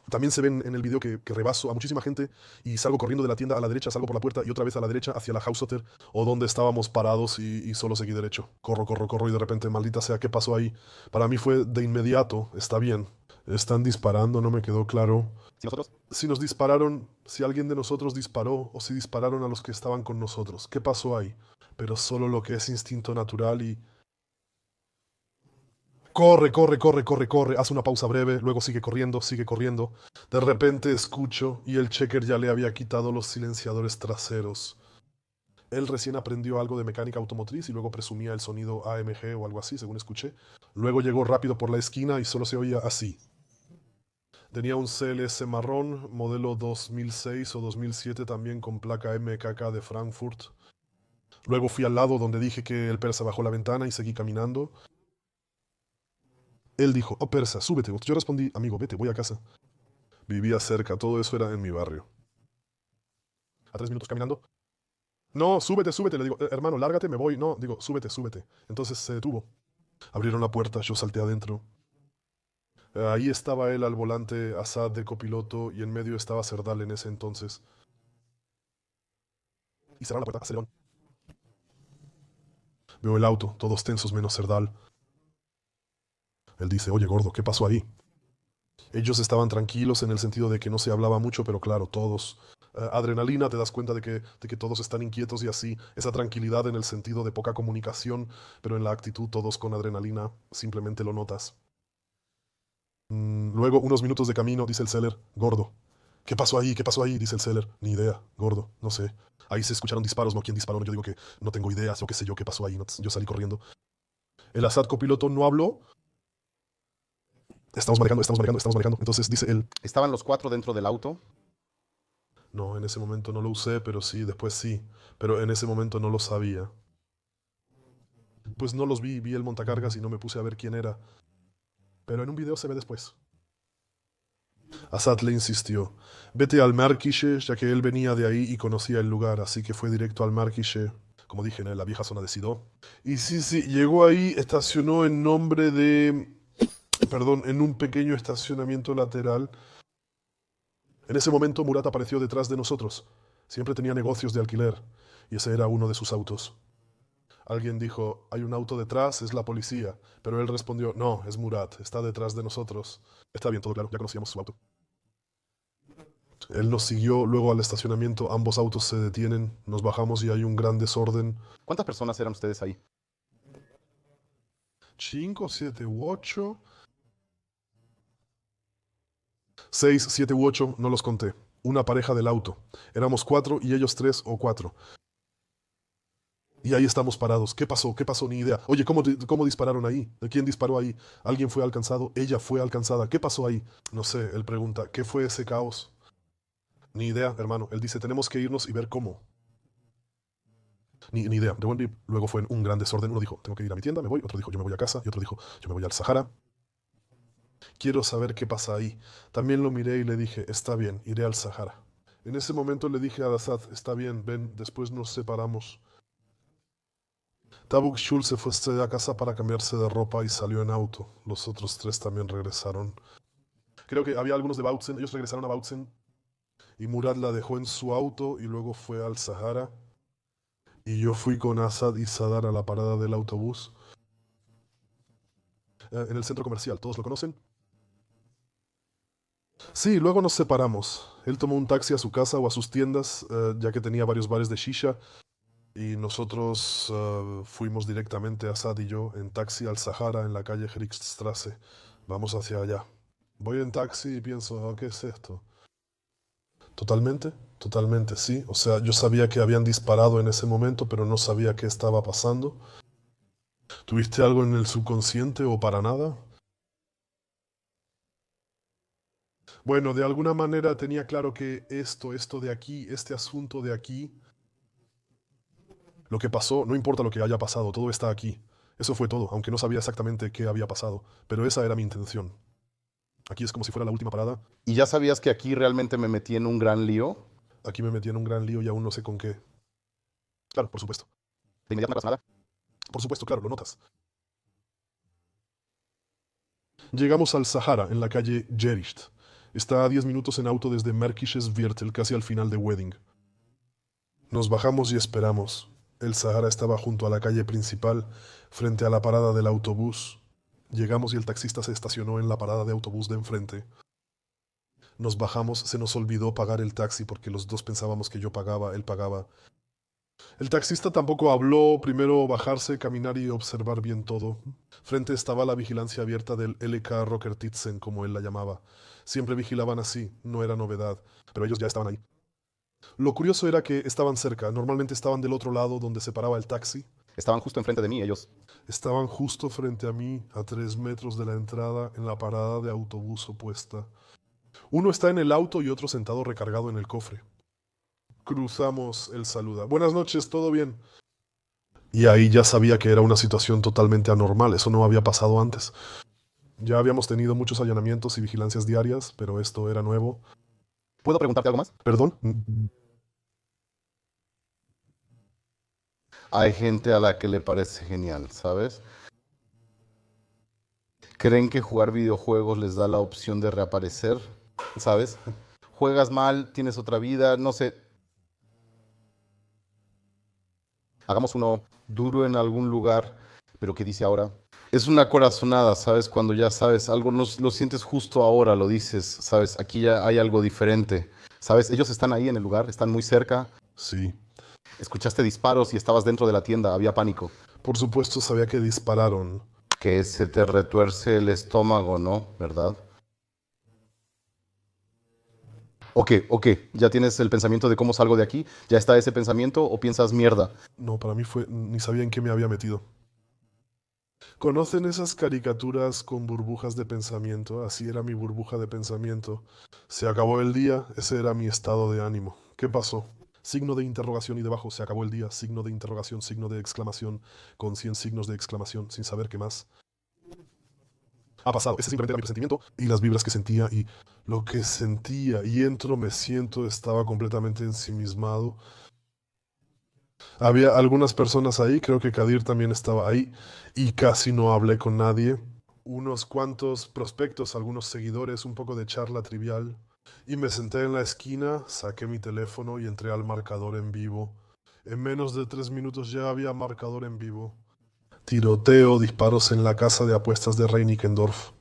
También se ven en el video que rebaso a muchísima gente y salgo corriendo de la tienda a la derecha, salgo por la puerta y otra vez a la derecha hacia la House Hotel o donde estábamos parados y solo seguí derecho. Corro, corro, corro y de repente, maldita sea, ¿qué pasó ahí? Para mí fue de inmediato, está bien. Están disparando, no me quedó claro. ¿Si nosotros? Si nos dispararon, si alguien de nosotros disparó o si dispararon a los que estaban con nosotros. ¿Qué pasó ahí? Pero solo lo que es instinto natural y corre, corre, corre, corre, corre. Hace una pausa breve, luego sigue corriendo, sigue corriendo. De repente escucho y el checker ya le había quitado los silenciadores traseros. Él recién aprendió algo de mecánica automotriz y luego presumía el sonido AMG o algo así, según escuché. Luego llegó rápido por la esquina y solo se oía así. Tenía un CLS marrón, modelo 2006 o 2007 también con placa MKK de Frankfurt. Luego fui al lado donde dije que el persa bajó la ventana y seguí caminando. Él dijo, oh persa, súbete. Yo respondí, amigo, vete, voy a casa. Vivía cerca, todo eso era en mi barrio. A 3 minutos caminando. No, súbete, súbete. Le digo, hermano, lárgate, me voy. No, digo, súbete, súbete. Entonces se detuvo. Abrieron la puerta, yo salté adentro. Ahí estaba él al volante, Assad de copiloto, y en medio estaba Cerdal en ese entonces. Y cerraron la puerta, acelerón. Veo el auto, todos tensos menos Cerdal. Él dice, oye gordo, ¿qué pasó ahí? Ellos estaban tranquilos en el sentido de que no se hablaba mucho, pero claro, todos. adrenalina, te das cuenta de que todos están inquietos y así, esa tranquilidad en el sentido de poca comunicación, pero en la actitud todos con adrenalina, simplemente lo notas. Luego, unos minutos de camino, dice el seller, gordo. ¿Qué pasó ahí? ¿Qué pasó ahí? Dice el seller. Ni idea, gordo, no sé. Ahí se escucharon disparos, ¿no? ¿Quién disparó? Yo digo que no tengo ideas, yo qué sé yo, qué pasó ahí. Yo salí corriendo. El Assad copiloto no habló. Estamos manejando, estamos manejando, estamos manejando. Entonces dice él, ¿Estaban los 4 dentro del auto? no, en ese momento no lo usé, pero sí, después sí. Pero en ese momento no lo sabía. Pues no los vi, vi el montacargas y no me puse a ver quién era. Pero en un video se ve después. Assad le insistió, vete al Markishe, ya que él venía de ahí y conocía el lugar, así que fue directo al Markishe, como dije, en la vieja zona de Sidó. Y sí, sí, llegó ahí, estacionó en nombre de... Perdón, en un pequeño estacionamiento lateral. En ese momento Murat apareció detrás de nosotros. Siempre tenía negocios de alquiler, y ese era uno de sus autos. Alguien dijo, hay un auto detrás, es la policía. Pero él respondió, no, es Murat, está detrás de nosotros. Está bien, todo claro, ya conocíamos su auto. Él nos siguió luego al estacionamiento, ambos autos se detienen, nos bajamos y hay un gran desorden. ¿Cuántas personas eran ustedes ahí? 5, 7 u 8. 6, 7 u 8, no los conté. Una pareja del auto. Éramos 4 y ellos 3 o 4. Y ahí estamos parados. ¿Qué pasó? ¿Qué pasó? Ni idea. Oye, ¿cómo dispararon ahí? ¿De quién disparó ahí? ¿Alguien fue alcanzado? Ella fue alcanzada. ¿Qué pasó ahí? No sé, él pregunta, ¿qué fue ese caos? Ni idea, hermano. Él dice, tenemos que irnos y ver cómo. Ni idea. De buen luego fue un gran desorden. Uno dijo, tengo que ir a mi tienda, me voy. Otro dijo, yo me voy a casa. Y otro dijo, yo me voy al Sahara. Quiero saber qué pasa ahí. También lo miré y le dije, está bien, iré al Sahara. En ese momento le dije a Assad, está bien, ven, después nos separamos. Tabuk Shul se fue a casa para cambiarse de ropa y salió en auto. Los otros 3 también regresaron. Creo que había algunos de Bautzen, ellos regresaron a Bautzen y Murat la dejó en su auto y luego fue al Sahara. Y yo fui con Assad y Sadar a la parada del autobús. En el centro comercial, ¿todos lo conocen? Sí, luego nos separamos. Él tomó un taxi a su casa o a sus tiendas, ya que tenía varios bares de shisha. Y nosotros fuimos directamente, Assad y yo, en taxi al Sahara en la calle Hrixstrasse. Vamos hacia allá. Voy en taxi y pienso, ¿qué es esto? Totalmente, totalmente, sí. O sea, yo sabía que habían disparado en ese momento, pero no sabía qué estaba pasando. ¿Tuviste algo en el subconsciente o para nada? Bueno, de alguna manera tenía claro que esto de aquí, este asunto de aquí, lo que pasó, no importa lo que haya pasado, todo está aquí. Eso fue todo, aunque no sabía exactamente qué había pasado, pero esa era mi intención. Aquí es como si fuera la última parada. ¿Y ya sabías que aquí realmente me metí en un gran lío? Aquí me metí en un gran lío y aún no sé con qué. Claro, por supuesto. ¿De inmediato no pasa nada? Por supuesto, claro, lo notas. Llegamos al Sahara, en la calle Jericht. Está a 10 minutos en auto desde Märkisches Viertel, casi al final de Wedding. Nos bajamos y esperamos. El Sahara estaba junto a la calle principal, frente a la parada del autobús. Llegamos y el taxista se estacionó en la parada de autobús de enfrente. Nos bajamos, se nos olvidó pagar el taxi porque los dos pensábamos que yo pagaba, él pagaba. El taxista tampoco habló, primero bajarse, caminar y observar bien todo. Frente estaba la vigilancia abierta del LK Rockertitzen, como él la llamaba. Siempre vigilaban así, no era novedad, pero ellos ya estaban ahí. Lo curioso era que estaban cerca, normalmente estaban del otro lado donde se paraba el taxi. Estaban justo enfrente de mí, ellos. Estaban justo frente a mí, a 3 metros de la entrada, en la parada de autobús opuesta. Uno está en el auto y otro sentado recargado en el cofre. Cruzamos, él saluda. Buenas noches, ¿todo bien? Y ahí ya sabía que era una situación totalmente anormal, eso no había pasado antes. Ya habíamos tenido muchos allanamientos y vigilancias diarias, pero esto era nuevo. ¿Puedo preguntarte algo más? ¿Perdón? Hay gente a la que le parece genial, ¿sabes? Creen que jugar videojuegos les da la opción de reaparecer, ¿sabes? Juegas mal, tienes otra vida, no sé. Hagamos uno duro en algún lugar, pero ¿qué dice ahora? Es una corazonada, ¿sabes? Cuando ya sabes algo, no lo sientes justo ahora, lo dices, ¿sabes? Aquí ya hay algo diferente. ¿Sabes? Ellos están ahí en el lugar, están muy cerca. Sí. Escuchaste disparos y estabas dentro de la tienda, había pánico. Por supuesto sabía que dispararon. Que se te retuerce el estómago, ¿no? ¿Verdad? Ok, ya tienes el pensamiento de cómo salgo de aquí. ¿Ya está ese pensamiento o piensas mierda? No, para mí fue... Ni sabía en qué me había metido. ¿Conocen esas caricaturas con burbujas de pensamiento? Así era mi burbuja de pensamiento. Se acabó el día, ese era mi estado de ánimo. ¿Qué pasó? Signo de interrogación y debajo se acabó el día, signo de interrogación, signo de exclamación, con 100 signos de exclamación, sin saber qué más ha pasado. Ese simplemente era mi presentimiento y las vibras que sentía y lo que sentía. Y entro, me siento, estaba completamente ensimismado. Había algunas personas ahí, creo que Kadir también estaba ahí y casi no hablé con nadie. Unos cuantos prospectos, algunos seguidores, un poco de charla trivial. Y me senté en la esquina, saqué mi teléfono y entré al marcador en vivo. En menos de 3 minutos ya había marcador en vivo. Tiroteo, disparos en la casa de apuestas de Reinickendorf.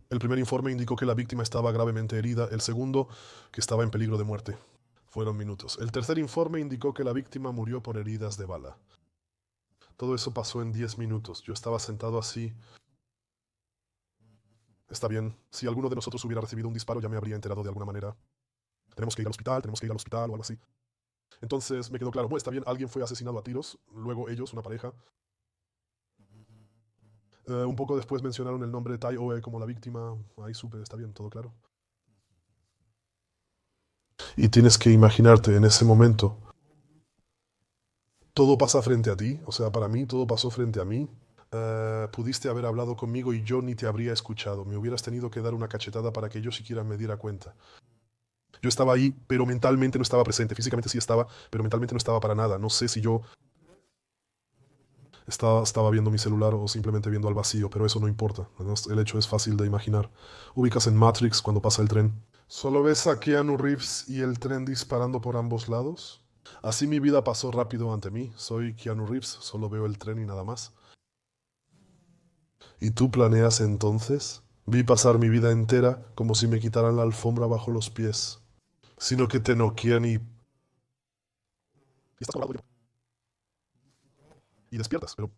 El primer informe indicó que la víctima estaba gravemente herida, el segundo que estaba en peligro de muerte. Fueron minutos. El tercer informe indicó que la víctima murió por heridas de bala. Todo eso pasó en 10 minutos. Yo estaba sentado así. Está bien, si alguno de nosotros hubiera recibido un disparo ya me habría enterado de alguna manera. Tenemos que ir al hospital, tenemos que ir al hospital o algo así. Entonces me quedó claro, está bien, alguien fue asesinado a tiros, luego ellos, una pareja. Un poco después mencionaron el nombre de Tai Oe como la víctima. Ahí supe, está bien, todo claro. Y tienes que imaginarte en ese momento, todo pasa frente a ti, o sea, para mí todo pasó frente a mí. Pudiste haber hablado conmigo y yo ni te habría escuchado. Me hubieras tenido que dar una cachetada para que yo siquiera me diera cuenta. Yo estaba ahí, pero mentalmente no estaba presente. Físicamente sí estaba, pero mentalmente no estaba para nada. No sé si yo estaba viendo mi celular o simplemente viendo al vacío, pero eso no importa. El hecho es fácil de imaginar. Ubicas en Matrix cuando pasa el tren. Solo ves a Keanu Reeves y el tren disparando por ambos lados. Así mi vida pasó rápido ante mí. Soy Keanu Reeves, solo veo el tren y nada más. ¿Y tú planeas entonces? Vi pasar mi vida entera como si me quitaran la alfombra bajo los pies. Sino que te noquean y estás colgado y despiertas, pero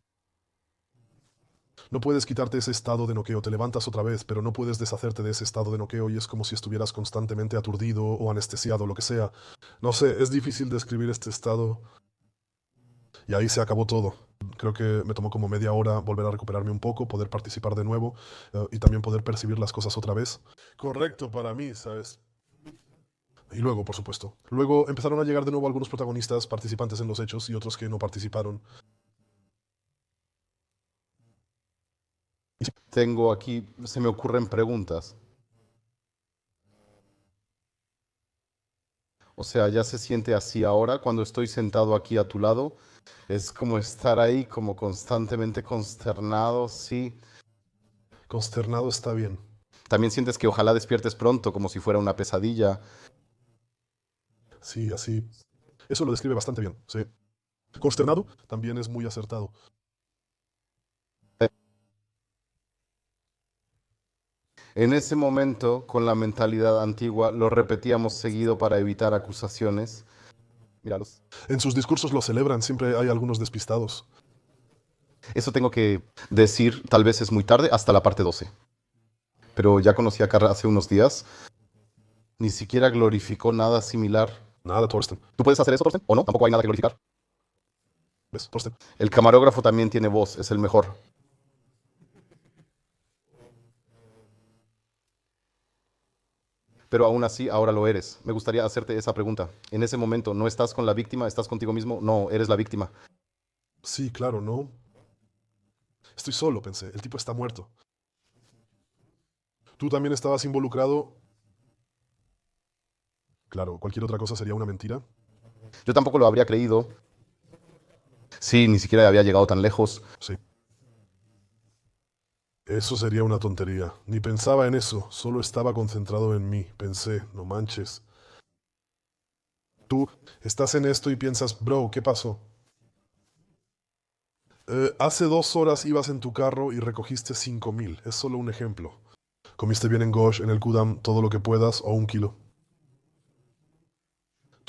no puedes quitarte ese estado de noqueo. Te levantas otra vez, pero no puedes deshacerte de ese estado de noqueo y es como si estuvieras constantemente aturdido o anestesiado, lo que sea. No sé, es difícil describir este estado. Y ahí se acabó todo. Creo que me tomó como media hora volver a recuperarme un poco, poder participar de nuevo y también poder percibir las cosas otra vez. Correcto para mí, ¿sabes? Y luego, por supuesto. Luego empezaron a llegar de nuevo algunos protagonistas, participantes en los hechos y otros que no participaron. Tengo aquí, se me ocurren preguntas. O sea, ya se siente así ahora cuando estoy sentado aquí a tu lado. Es como estar ahí, como constantemente consternado, sí. Consternado está bien. También sientes que ojalá despiertes pronto, como si fuera una pesadilla. Sí, así. Eso lo describe bastante bien, sí. Consternado también es muy acertado. En ese momento, con la mentalidad antigua, lo repetíamos seguido para evitar acusaciones. Míralos. En sus discursos lo celebran, siempre hay algunos despistados. Eso tengo que decir, tal vez es muy tarde, hasta la parte 12. Pero ya conocí a Carra hace unos días. Ni siquiera glorificó nada similar. Nada, Thorsten. ¿Tú puedes hacer eso, Thorsten? ¿O no? Tampoco hay nada que glorificar. ¿Ves, Thorsten? El camarógrafo también tiene voz, es el mejor. Pero aún así, ahora lo eres. Me gustaría hacerte esa pregunta. En ese momento, ¿no estás con la víctima? ¿Estás contigo mismo? No, eres la víctima. Sí, claro, no. Estoy solo, pensé. El tipo está muerto. Tú también estabas involucrado. Claro, cualquier otra cosa sería una mentira. Yo tampoco lo habría creído. Sí, ni siquiera había llegado tan lejos. Sí. Eso sería una tontería. Ni pensaba en eso, solo estaba concentrado en mí. Pensé, no manches. Tú estás en esto y piensas, bro, ¿qué pasó? Hace 2 horas ibas en tu carro y recogiste 5.000. Es solo un ejemplo. Comiste bien en Gosh, en el Kudam, todo lo que puedas o 1 kilo.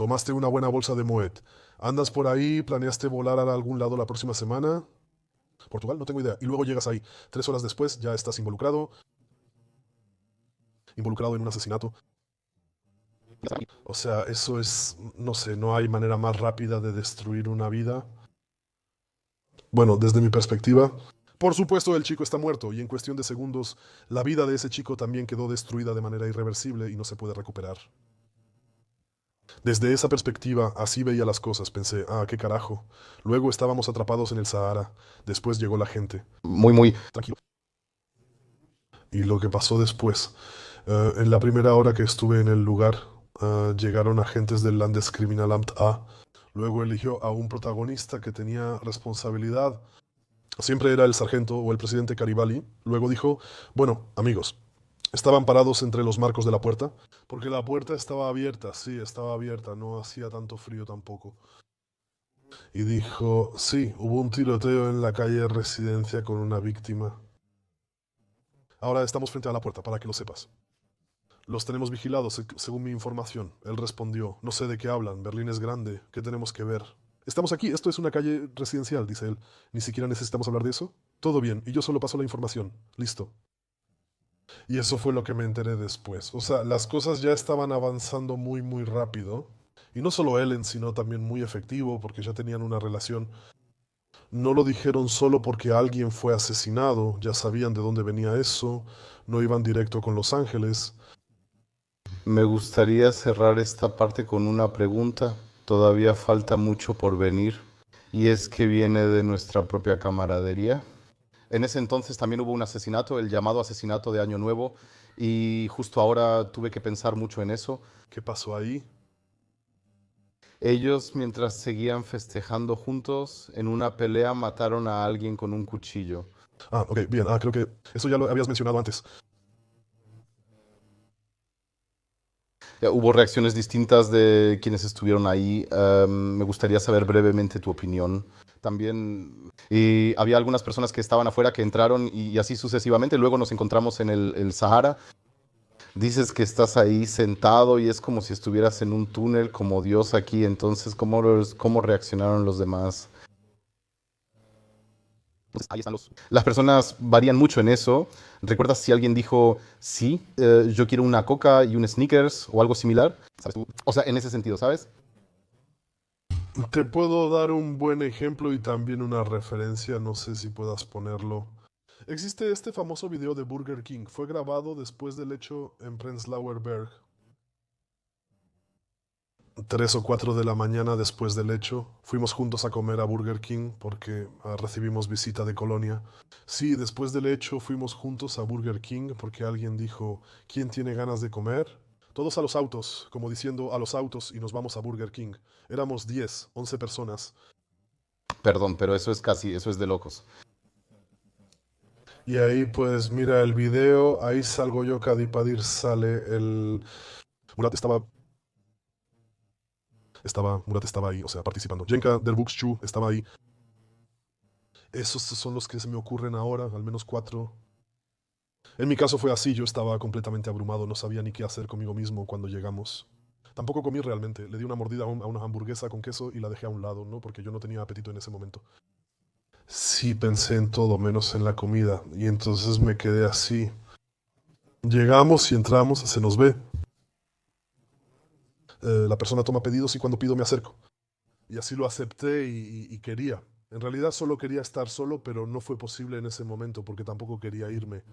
Tomaste una buena bolsa de Moet. ¿Andas por ahí? ¿Planeaste volar a algún lado la próxima semana? Portugal, no tengo idea. Y luego llegas ahí. 3 horas después ya estás involucrado en un asesinato. O sea, eso es, no sé, no hay manera más rápida de destruir una vida. Bueno, desde mi perspectiva, por supuesto el chico está muerto y en cuestión de segundos la vida de ese chico también quedó destruida de manera irreversible y no se puede recuperar. Desde esa perspectiva, así veía las cosas. Pensé, ah, qué carajo. Luego estábamos atrapados en el Sahara. Después llegó la gente. Muy, muy. Tranquilo. Y lo que pasó después. En la primera hora que estuve en el lugar, llegaron agentes del Landeskriminalamt A. Luego eligió a un protagonista que tenía responsabilidad. Siempre era el sargento o el presidente Caribali. Luego dijo, bueno, amigos, estaban parados entre los marcos de la puerta, porque la puerta estaba abierta, sí, estaba abierta, no hacía tanto frío tampoco. Y dijo, sí, hubo un tiroteo en la calle Residencia con una víctima. Ahora estamos frente a la puerta, para que lo sepas. Los tenemos vigilados, según mi información. Él respondió, no sé de qué hablan, Berlín es grande, ¿qué tenemos que ver? Estamos aquí, esto es una calle residencial, dice él. Ni siquiera necesitamos hablar de eso. Todo bien, y yo solo paso la información. Listo. Y eso fue lo que me enteré después. O sea, las cosas ya estaban avanzando muy, muy rápido. Y no solo Ellen, sino también muy efectivo, porque ya tenían una relación. No lo dijeron solo porque alguien fue asesinado, ya sabían de dónde venía eso, no iban directo con Los Ángeles. Me gustaría cerrar esta parte con una pregunta. Todavía falta mucho por venir. Y es que viene de nuestra propia camaradería. En ese entonces también hubo un asesinato, el llamado asesinato de Año Nuevo. Y justo ahora tuve que pensar mucho en eso. ¿Qué pasó ahí? Ellos, mientras seguían festejando juntos, en una pelea mataron a alguien con un cuchillo. Ah, ok, bien, creo que eso ya lo habías mencionado antes. Hubo reacciones distintas de quienes estuvieron ahí. Me gustaría saber brevemente tu opinión. También y había algunas personas que estaban afuera que entraron y así sucesivamente. Luego nos encontramos en el Sahara. Dices que estás ahí sentado y es como si estuvieras en un túnel como Dios aquí. Entonces, ¿cómo reaccionaron los demás? Entonces, ahí están las personas varían mucho en eso. ¿Recuerdas si alguien dijo, sí, yo quiero una coca y un Snickers o algo similar? ¿Sabes tú? O sea, en ese sentido, ¿sabes? Te puedo dar un buen ejemplo y también una referencia, no sé si puedas ponerlo. Existe este famoso video de Burger King, fue grabado después del hecho en Prenzlauer Berg. 3 o 4 de la mañana después del hecho, fuimos juntos a comer a Burger King porque recibimos visita de Colonia. Sí, después del hecho fuimos juntos a Burger King porque alguien dijo, ¿quién tiene ganas de comer? Todos a los autos, como diciendo a los autos y nos vamos a Burger King. Éramos 10, 11 personas. Perdón, pero eso es de locos. Y ahí pues mira el video, ahí salgo yo, Kadipadir sale el... Murat Murat estaba ahí, o sea, participando. Jenka Derbukschu estaba ahí. Esos son los que se me ocurren ahora, al menos 4. En mi caso fue así, yo estaba completamente abrumado, no sabía ni qué hacer conmigo mismo cuando llegamos. Tampoco comí realmente, le di una mordida a una hamburguesa con queso y la dejé a un lado, ¿no? Porque yo no tenía apetito en ese momento. Sí, pensé en todo, menos en la comida, y entonces me quedé así. Llegamos y entramos, se nos ve. La persona toma pedidos y cuando pido me acerco. Y así lo acepté y quería. En realidad solo quería estar solo, pero no fue posible en ese momento porque tampoco quería irme.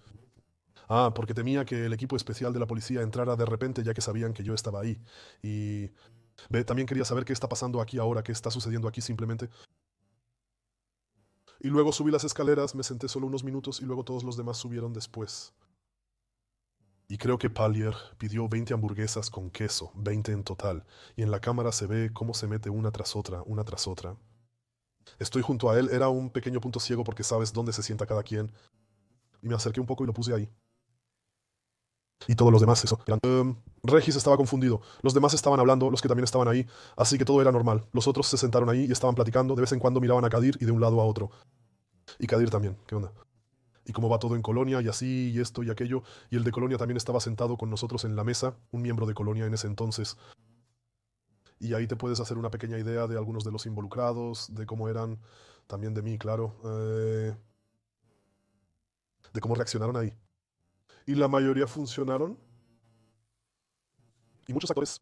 Ah, porque temía que el equipo especial de la policía entrara de repente ya que sabían que yo estaba ahí. Y también quería saber qué está pasando aquí ahora, qué está sucediendo aquí simplemente. Y luego subí las escaleras, me senté solo unos minutos y luego todos los demás subieron después. Y creo que Pallier pidió 20 hamburguesas con queso, 20 en total. Y en la cámara se ve cómo se mete una tras otra, una tras otra. Estoy junto a él, era un pequeño punto ciego porque sabes dónde se sienta cada quien. Y me acerqué un poco y lo puse ahí. Y todos los demás, eso. Regis estaba confundido. Los demás estaban hablando, los que también estaban ahí. Así que todo era normal. Los otros se sentaron ahí y estaban platicando. De vez en cuando miraban a Kadir y de un lado a otro. Y Kadir también. ¿Qué onda? Y cómo va todo en Colonia y así y esto y aquello. Y el de Colonia también estaba sentado con nosotros en la mesa. Un miembro de Colonia en ese entonces. y ahí te puedes hacer una pequeña idea de algunos de los involucrados, de cómo eran, también de mí, claro, de cómo reaccionaron ahí. Y la mayoría funcionaron, y muchos actores,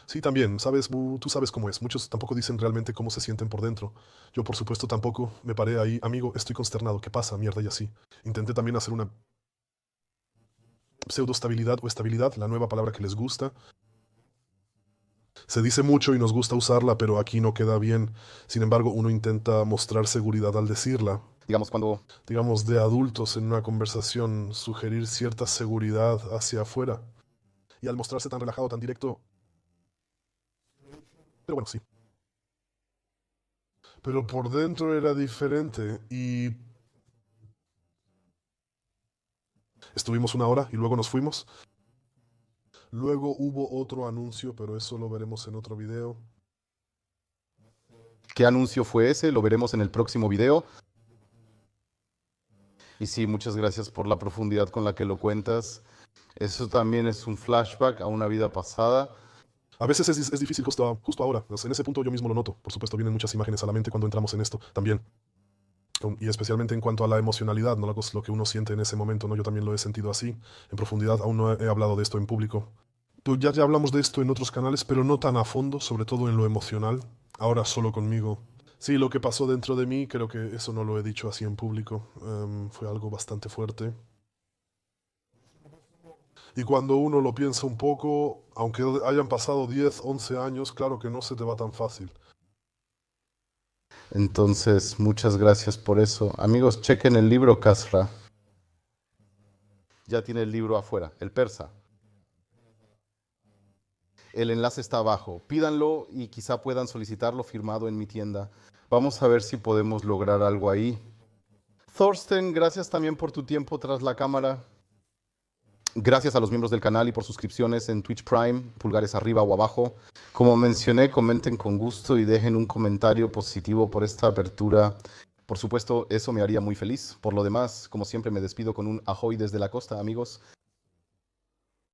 sí, también, sabes, tú sabes cómo es, muchos tampoco dicen realmente cómo se sienten por dentro. Yo, por supuesto, tampoco me paré ahí, amigo, estoy consternado, ¿qué pasa? Mierda, y así. Intenté también hacer una pseudoestabilidad o estabilidad, la nueva palabra que les gusta. Se dice mucho y nos gusta usarla, pero aquí no queda bien. Sin embargo, uno intenta mostrar seguridad al decirla. Digamos, cuando Digamos, de adultos en una conversación, sugerir cierta seguridad hacia afuera. Y al mostrarse tan relajado, tan directo. Pero bueno, sí. Pero por dentro era diferente y estuvimos una hora y luego nos fuimos. Luego hubo otro anuncio, pero eso lo veremos en otro video. ¿qué anuncio fue ese? Lo veremos en el próximo video. Y sí, muchas gracias por la profundidad con la que lo cuentas. Eso también es un flashback a una vida pasada. A veces es difícil justo ahora. O sea, en ese punto yo mismo lo noto. Por supuesto, vienen muchas imágenes a la mente cuando entramos en esto también. Y especialmente en cuanto a la emocionalidad, ¿no? Lo que uno siente en ese momento, ¿no? Yo también lo he sentido así. En profundidad, aún no he hablado de esto en público. Pues ya hablamos de esto en otros canales, pero no tan a fondo, sobre todo en lo emocional. Ahora solo conmigo. Sí, lo que pasó dentro de mí, creo que eso no lo he dicho así en público. Fue algo bastante fuerte. Y cuando uno lo piensa un poco, aunque hayan pasado 10, 11 años, claro que no se te va tan fácil. Entonces, muchas gracias por eso. Amigos, chequen el libro Kasra. Ya tiene el libro afuera, el persa. El enlace está abajo. Pídanlo y quizá puedan solicitarlo firmado en mi tienda. Vamos a ver si podemos lograr algo ahí. Thorsten, gracias también por tu tiempo tras la cámara. Gracias a los miembros del canal y por suscripciones en Twitch Prime, pulgares arriba o abajo. Como mencioné, comenten con gusto y dejen un comentario positivo por esta apertura. Por supuesto, eso me haría muy feliz. Por lo demás, como siempre, me despido con un ahoy desde la costa, amigos.